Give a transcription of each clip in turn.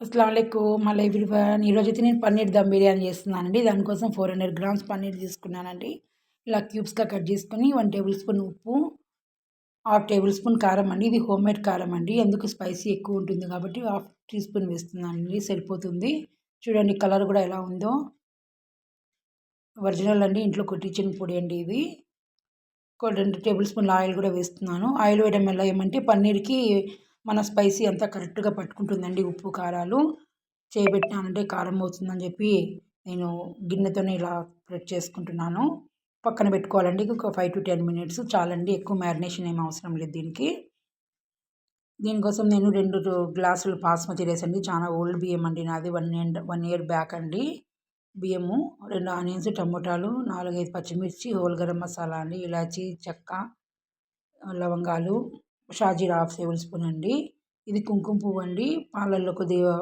అస్సలాముఅలైకుం మళ్ళీ ఎవ్రీవన్. ఈరోజైతే నేను పన్నీర్ దమ్ బిర్యానీ చేస్తున్నానండి. దానికోసం 400 గ్రామ్స్ పన్నీర్ తీసుకున్నానండి. ఇలా క్యూబ్స్గా కట్ చేసుకొని 1 టేబుల్ స్పూన్ ఉప్పు, హాఫ్ టేబుల్ స్పూన్ కారం అండి. ఇది హోమ్ మేడ్ కారం అండి, ఎందుకు స్పైసీ ఎక్కువ ఉంటుంది కాబట్టి హాఫ్ టీ స్పూన్ వేస్తున్నానండి, సరిపోతుంది. చూడండి కలర్ కూడా ఎలా ఉందో, ఒరిజినల్ అండి, ఇంట్లో కొట్టించిన పొడి అండి ఇది. 2 టేబుల్ స్పూన్ల ఆయిల్ కూడా వేస్తున్నాను. ఆయిల్ వేయడం వల్ల ఏమంటే పన్నీర్కి మన స్పైసీ అంతా కరెక్ట్గా పట్టుకుంటుందండి. ఉప్పు కారాలు చేయబెట్టినానంటే కారం అవుతుందని చెప్పి నేను గిన్నెతోనే ఇలా ప్రెస్ చేసుకుంటున్నాను. పక్కన పెట్టుకోవాలండి. ఒక 5 to 10 మినిట్స్ చాలండి, ఎక్కువ మ్యారినేషన్ ఏం అవసరం లేదు దీనికి. దీనికోసం నేను 2 గ్లాసులు బాస్మతి రైస్ అండి, చాలా ఓల్డ్ బియ్యం అండి నాది, 1 year బ్యాక్ అండి బియ్యము. 2 ఆనియన్స్, టమోటాలు, 4-5 పచ్చిమిర్చి, హోల్ గరం మసాలా అండి, ఇలాచి, చెక్క, లవంగాలు, షాజీరా హాఫ్ టేబుల్ స్పూన్ అండి. ఇది కుంకుమ పువ్వు అండి, పాలల్లో కొద్దిగా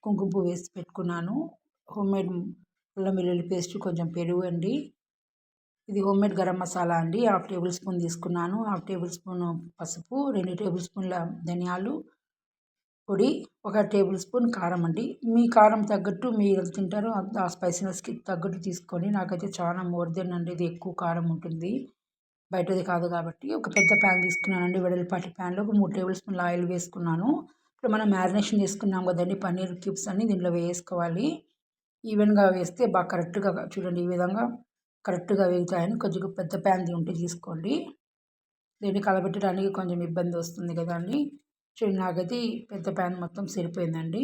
కుంకుమ పువ్వు వేసి పెట్టుకున్నాను. హోమ్మేడ్ అల్లం వెల్లుల్లి పేస్ట్, కొంచెం పెరుగు అండి. ఇది హోమ్మేడ్ గరం మసాలా అండి, హాఫ్ టేబుల్ స్పూన్ తీసుకున్నాను. హాఫ్ టేబుల్ స్పూన్ పసుపు, 2 టేబుల్ స్పూన్ల ధనియాలు పొడి, 1 టేబుల్ స్పూన్ కారం అండి. మీ కారం తగ్గట్టు మీరు ఎంత తింటారో ఆ స్పైసీనెస్కి తగ్గట్టు తీసుకోండి. నాకైతే చాలా మోర్ దెన్ అండి, ఇది ఎక్కువ కారం ఉంటుంది, బయటది కాదు కాబట్టి. ఒక పెద్ద ప్యాన్ తీసుకున్నానండి, వెడల్పాటి ప్యాన్లో 3 టేబుల్ స్పూన్ల ఆయిల్ వేసుకున్నాను. ఇప్పుడు మనం మ్యారినేషన్ చేసుకున్నాం కదండి పన్నీర్ క్యూబ్స్ అన్ని దీంట్లో వేసుకోవాలి. ఈవెన్గా వేస్తే బాగా కరెక్ట్గా చూడండి, ఈ విధంగా కరెక్ట్గా వేగుతాయని. కొద్దిగా పెద్ద ప్యాన్ది ఉంటే తీసుకోండి, దీన్ని కలబెట్టడానికి కొంచెం ఇబ్బంది వస్తుంది కదండి. చూడండి నాకైతే పెద్ద ప్యాన్ మొత్తం సరిపోయిందండి.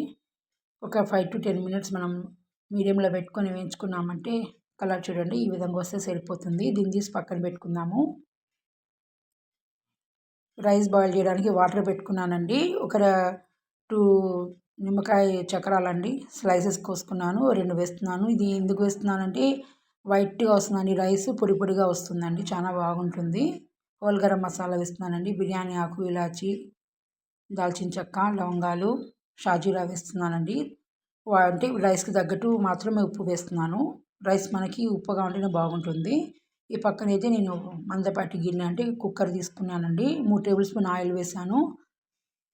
ఒక 5 to 10 మినిట్స్ మనం మీడియంలో పెట్టుకొని వేయించుకున్నామంటే కలర్ చూడండి ఈ విధంగా వస్తే సరిపోతుంది. దీన్ని తీసి పక్కన పెట్టుకుందాము. రైస్ బాయిల్ చేయడానికి వాటర్ పెట్టుకున్నానండి. ఒక 2 నిమ్మకాయ చక్రాలండి స్లైసెస్ కోసుకున్నాను, 2 వేస్తున్నాను. ఇది ఎందుకు వేస్తున్నానంటే వైట్గా వస్తుందండి రైస్, పొడి పొడిగా వస్తుందండి, చాలా బాగుంటుంది. హోల్ గరం మసాలా వేస్తున్నానండి, బిర్యానీ ఆకు, ఇలాచి, దాల్చిన చెక్క, లవంగాలు, షాజీరా వేస్తున్నానండి. అంటే రైస్కి తగ్గట్టు మాత్రమే ఉప్పు వేస్తున్నాను. రైస్ మనకి ఉప్పుగా ఉంటేనే బాగుంటుంది. ఈ పక్కనైతే నేను మందపాటి గిన్నె అంటే కుక్కర్ తీసుకున్నానండి. 3 టేబుల్ స్పూన్ ఆయిల్ వేసాను.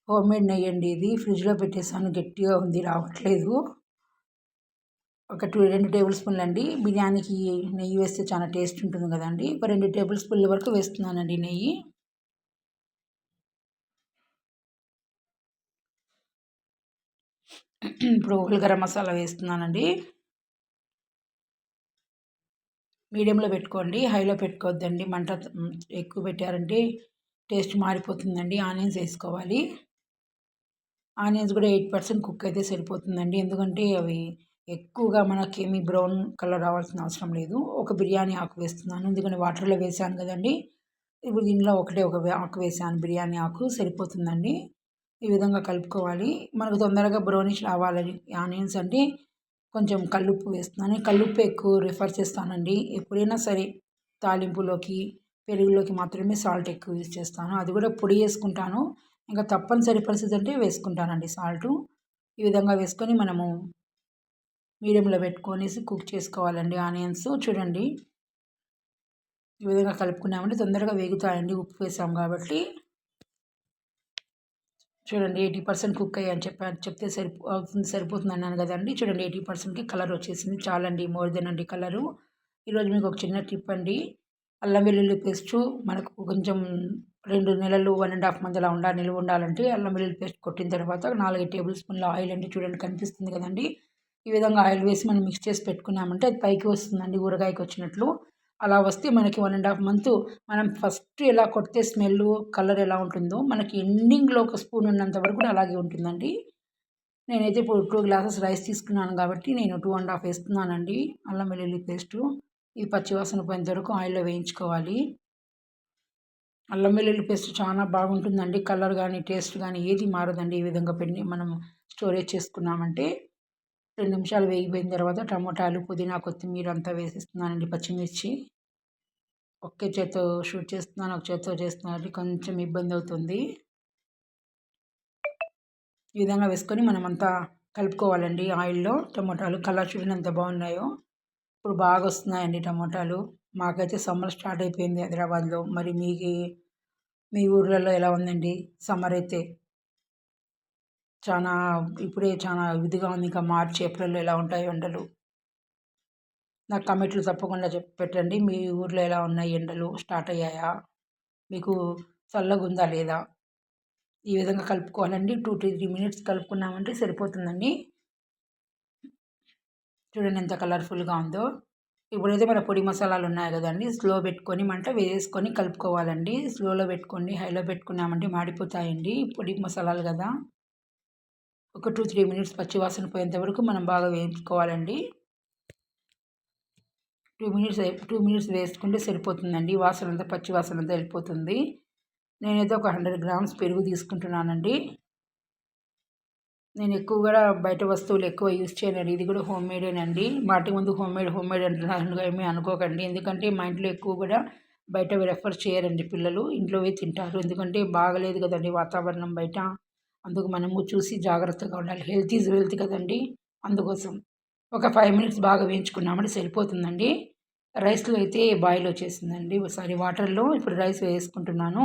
హోమ్మేడ్ నెయ్యి అండి ఇది, ఫ్రిడ్జ్లో పెట్టేసాను, గట్టిగా ఉంది రావట్లేదు. ఒక 2 టేబుల్ స్పూన్లు అండి, బిర్యానీకి నెయ్యి వేస్తే చాలా టేస్ట్ ఉంటుంది కదండి. ఒక 2 టేబుల్ స్పూన్ల వరకు వేస్తున్నానండి నెయ్యి. ఇప్పుడు హోల్ గరం మసాలా వేస్తున్నానండి. మీడియంలో పెట్టుకోండి, హైలో పెట్టుకోవద్దండి, మంట ఎక్కువ పెట్టారంటే టేస్ట్ మారిపోతుందండి. ఆనియన్స్ వేసుకోవాలి. ఆనియన్స్ కూడా 8% కుక్ అయితే సరిపోతుందండి, ఎందుకంటే అవి ఎక్కువగా మనకేమి బ్రౌన్ కలర్ రావాల్సిన అవసరం లేదు. ఒక బిర్యానీ ఆకు వేస్తున్నాను, ఎందుకంటే వాటర్లో వేసాను కదండి. ఇప్పుడు దీనిలో ఒక ఆకు వేసాను, బిర్యానీ ఆకు సరిపోతుందండి. ఈ విధంగా కలుపుకోవాలి. మనకు తొందరగా బ్రౌనిష్ రావాలని ఆనియన్స్ అంటే కొంచెం కల్లుప్పు వేస్తున్నాను. కల్లుప్పు ఎక్కువ రిఫర్ చేస్తానండి ఎప్పుడైనా సరే. తాలింపులోకి, పెరుగులోకి మాత్రమే సాల్ట్ ఎక్కువ యూజ్ చేస్తాను, అది కూడా పొడి వేసుకుంటాను. ఇంకా తప్పనిసరి పరిస్థితి అంటే వేసుకుంటానండి సాల్టు. ఈ విధంగా వేసుకొని మనము మీడియంలో పెట్టుకొనేసి కుక్ చేసుకోవాలండి ఆనియన్స్. చూడండి ఈ విధంగా కలుపుకున్నామంటే తొందరగా వేగుతాయండి, ఉప్పు వేసాం కాబట్టి. చూడండి 80% కుక్ అయ్యాయని చెప్తే సరిపోతుంది అన్నాను కదండి. చూడండి 80%కి కలర్ వచ్చేసింది, చాలండి, మోర్ దెన్ అండి కలరు. ఈరోజు మీకు ఒక చిన్న టిప్ అండి, అల్లం వెల్లుల్లి పేస్ట్ మనకు కొంచెం 2 నెలలు 1.5 మంత్ అలా నిల్వ ఉండాలంటే అల్లం వెల్లుల్లి పేస్ట్ కొట్టిన తర్వాత 4 టేబుల్ స్పూన్ల ఆయిల్ అండి, చూడండి కనిపిస్తుంది కదండి. ఈ విధంగా ఆయిల్ వేసి మనం మిక్స్ చేసి పెట్టుకున్నామంటే అది పైకి వస్తుందండి, ఊరగాయకి వచ్చినట్లు. అలా వస్తే మనకి 1.5 మంత్ మనం ఫస్ట్ ఎలా కొడితే స్మెల్ కలర్ ఎలా ఉంటుందో మనకి ఎండింగ్లో ఒక స్పూన్ ఉన్నంత వరకు కూడా అలాగే ఉంటుందండి. నేనైతే ఇప్పుడు 2 గ్లాసెస్ రైస్ తీసుకున్నాను కాబట్టి నేను 2.5 వేస్తున్నానండి అల్లం వెల్లుల్లి పేస్టు. ఇది పచ్చివాసన పోయేంత వరకు ఆయిల్లో వేయించుకోవాలి. అల్లం వెల్లుల్లి పేస్ట్ చాలా బాగుంటుందండి, కలర్ కానీ టేస్ట్ కానీ ఏది మారదండి. ఈ విధంగా మనం స్టోరేజ్ చేసుకున్నామంటే 2 నిమిషాలు వేగిపోయిన తర్వాత టమోటాలు, పుదీనా, కొత్తిమీర అంతా వేసేస్తున్నానండి, పచ్చిమిర్చి. ఒకే చేత్తో షూట్ చేస్తున్నాను, ఒక చేత్తో చేస్తున్నాను, కొంచెం ఇబ్బంది అవుతుంది. ఈ విధంగా వేసుకొని మనమంతా కలుపుకోవాలండి ఆయిల్లో. టమోటాలు కలర్ చూడండి ఎంత బాగున్నాయో, ఇప్పుడు బాగా వస్తున్నాయండి టమోటాలు. మాకైతే సమ్మర్ స్టార్ట్ అయిపోయింది హైదరాబాద్లో, మరి మీ ఊర్లలో ఎలా ఉందండి సమ్మర్ అయితే? ఇప్పుడే చాలా ఇదిగా ఉంది. ఇంకా మార్చ్, ఏప్రిల్‌లో ఎలా ఉంటాయో ఎండలు. నాకు కామెంట్‌లో తప్పకుండా పెట్టండి. మీ ఊర్లో ఎలా ఉన్నాయి ఎండలు? స్టార్ట్ అయ్యాయా? మీకు చల్లగుందా లేదా? ఈ విధంగా కలుపుకోవాలండి. 2-3 మినిట్స్ కలుపుకున్నామంటే సరిపోతుందండి. చూడండి ఎంత కలర్‌ఫుల్‌గా ఉందో. ఇప్పుడైతే మన పొడి మసాలాలు ఉన్నాయి కదండీ! స్లో పెట్టుకొని మంట వేసుకొని కలుపుకోవాలండి. స్లోలో పెట్టుకోండి. హైలో పెట్టుకున్నామంటే మాడిపోతాయండి. పొడి మసాలాలు కదా! ఒక 2-3 మినిట్స్ పచ్చి వాసన పోయేంత వరకు మనం బాగా వేయించుకోవాలండి. 2 మినిట్స్ వేసుకుంటే సరిపోతుందండి. పచ్చి వాసన అంతా వెళ్ళిపోతుంది. నేనైతే ఒక 100 గ్రామ్స్ పెరుగు తీసుకుంటున్నానండి. నేను ఎక్కువ కూడా బయట వస్తువులు ఎక్కువ యూజ్ చేయనండి. ఇది కూడా హోమ్ మేడేనండి. మాటి ముందు హోమ్ మేడ్ అంటున్నారని ఏమీ అనుకోకండి. ఎందుకంటే మా ఇంట్లో ఎక్కువ కూడా బయటవి రెఫర్ చేయరండి పిల్లలు. ఇంట్లోవే తింటారు. ఎందుకంటే బాగలేదు కదండీ వాతావరణం బయట. అందుకు మనము చూసి జాగ్రత్తగా ఉండాలి. హెల్త్ ఈజ్ వెల్త్ కదండీ! అందుకోసం. ఒక 5 మినిట్స్ బాగా వేయించుకున్నామంటే సరిపోతుందండి. రైస్‌లో అయితే బాయిల్ వచ్చేసిందండి. వాటర్‌లో ఇప్పుడు రైస్ వేసుకుంటున్నాను.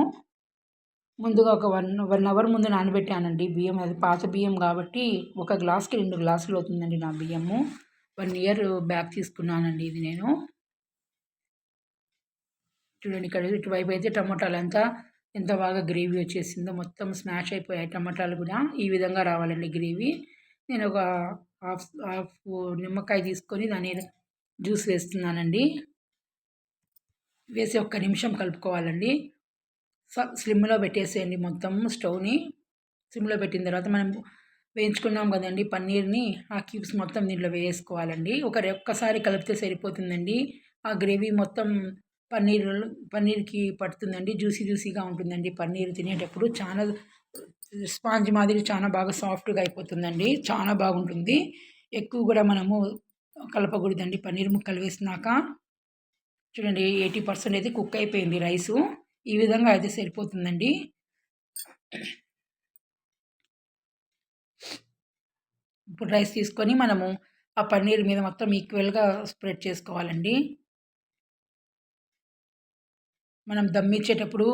ముందుగా ఒక 1 అవర్ ముందు నానబెట్టానండి బియ్యం. అది పాత బియ్యం కాబట్టి ఒక గ్లాస్‌కి 2 గ్లాసులు అవుతుందండి నా బియ్యము. 1 ఇయర్ బ్యాక్ తీసుకున్నానండి ఇది నేను. చూడండి ఇక్కడ ఇటువైపు అయితే టమోటాలంతా ఎంత బాగా గ్రేవీ వచ్చేసిందో. మొత్తం స్మాష్ అయిపోయాయి టమాటాలు కూడా. ఈ విధంగా రావాలండి గ్రేవీ. నేను ఒక హాఫ్ హాఫ్ నిమ్మకాయ తీసుకొని దాని జ్యూస్ వేస్తున్నానండి. వేసి ఒక్క నిమిషం కలుపుకోవాలండి. స్లిమ్‌లో పెట్టేసేయండి మొత్తం స్టవ్‌ని. సిమ్‌లో పెట్టిన తర్వాత మనం వేయించుకున్నాం కదండీ పన్నీర్‌ని, ఆ క్యూబ్స్ మొత్తం దీంట్లో వేసుకోవాలండి. ఒక్కసారి కలిపితే సరిపోతుందండి. ఆ గ్రేవీ మొత్తం పన్నీర్‌కి పడుతుందండి. జ్యూసీగా ఉంటుందండి పన్నీర్ తినేటప్పుడు. చాలా స్పాంజ్ మాదిరి చాలా బాగా సాఫ్ట్‌గా అయిపోతుందండి. చాలా బాగుంటుంది. ఎక్కువ కూడా మనము కలపకూడదండి పన్నీర్ ముక్కలు వేసినాక. చూడండి 80% అయితే కుక్ అయిపోయింది రైసు. ఈ విధంగా అయితే సరిపోతుందండి. ఇప్పుడు రైస్ తీసుకొని మనము ఆ పన్నీర్ మీద మొత్తం ఈక్వల్‌గా స్ప్రెడ్ చేసుకోవాలండి. మనం దమ్ ఇచ్చేటప్పుడు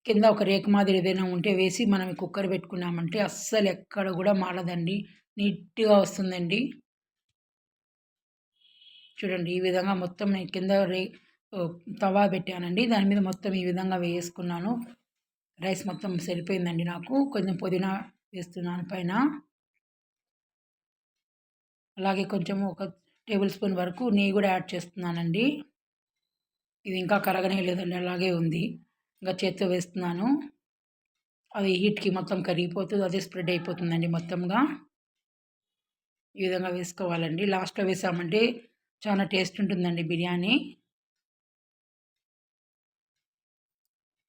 కింద ఒక రేకు మాదిరి ఏదైనా ఉంటే వేసి మనం కుక్కర్ పెట్టుకున్నామంటే అస్సలు ఎక్కడ కూడా మాడదండి. నీట్‌గా వస్తుందండి. చూడండి ఈ విధంగా మొత్తం నేను కింద తవా పెట్టానండి. దాని మీద మొత్తం ఈ విధంగా వేసుకున్నాను. రైస్ మొత్తం సరిపోయిందండి నాకు. కొంచెం పుదీనా వేస్తున్నాను పైన. అలాగే కొంచెం ఒక టేబుల్ స్పూన్ వరకు నెయ్యి కూడా యాడ్ చేస్తున్నానండి. ఇది ఇంకా కరగనేలేదండి అలాగే ఉంది. ఇంకా చేత్తో వేస్తున్నాను. అది హీట్‌కి మొత్తం కరిగిపోతుంది. అదే స్ప్రెడ్ అయిపోతుందండి మొత్తంగా. ఈ విధంగా వేసుకోవాలండి. లాస్ట్‌లో వేసామంటే చాలా టేస్ట్ ఉంటుందండి బిర్యానీ.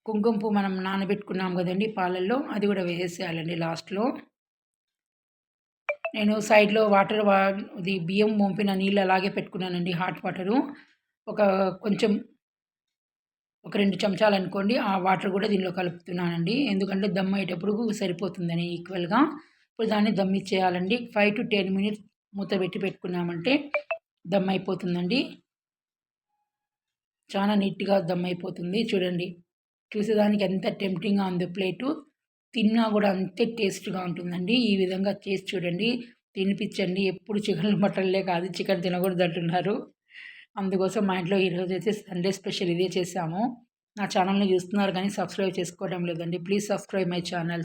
కుంకుమ పువ్వు మనం నానబెట్టుకున్నాం కదండీ పాలల్లో, అది కూడా వేసేయాలండి లాస్ట్‌లో. నేను సైడ్‌లో ఇది బియ్యం వంపిన నీళ్ళు అలాగే పెట్టుకున్నానండి హాట్ వాటరు. ఒక కొంచెం ఒక 2 చెంచాలనుకోండి ఆ వాటర్ కూడా దీనిలో కలుపుతున్నానండి. ఎందుకంటే దమ్ అయ్యేటప్పుడు సరిపోతుందని ఈక్వల్‌గా. ఇప్పుడు దాన్ని దమ్ ఇచ్చేయాలండి. 5-10 మినిట్స్ మూత పెట్టుకున్నామంటే దమ్ అయిపోతుందండి. చాలా నీట్‌గా దమ్ అయిపోతుంది. చూడండి. చూసేదానికి ఎంత టెంప్టింగ్‌గా ఉందో ప్లేటు. తిన్నా కూడా అంతే టేస్ట్‌గా ఉంటుందండి. ఈ విధంగా చేసి చూడండి. తినిపించండి. ఎప్పుడు చికెన్‌లు, మటన్‌లే కాదు చికెన్ తినకూడదంటున్నారు. అందుకోసం మా ఇంట్లో ఈరోజైతే సండే స్పెషల్ ఇదే చేశాము. నా ఛానల్‌ని చూస్తున్నారు కానీ సబ్స్క్రైబ్ చేసుకోవడం లేదండి. Please subscribe my channel.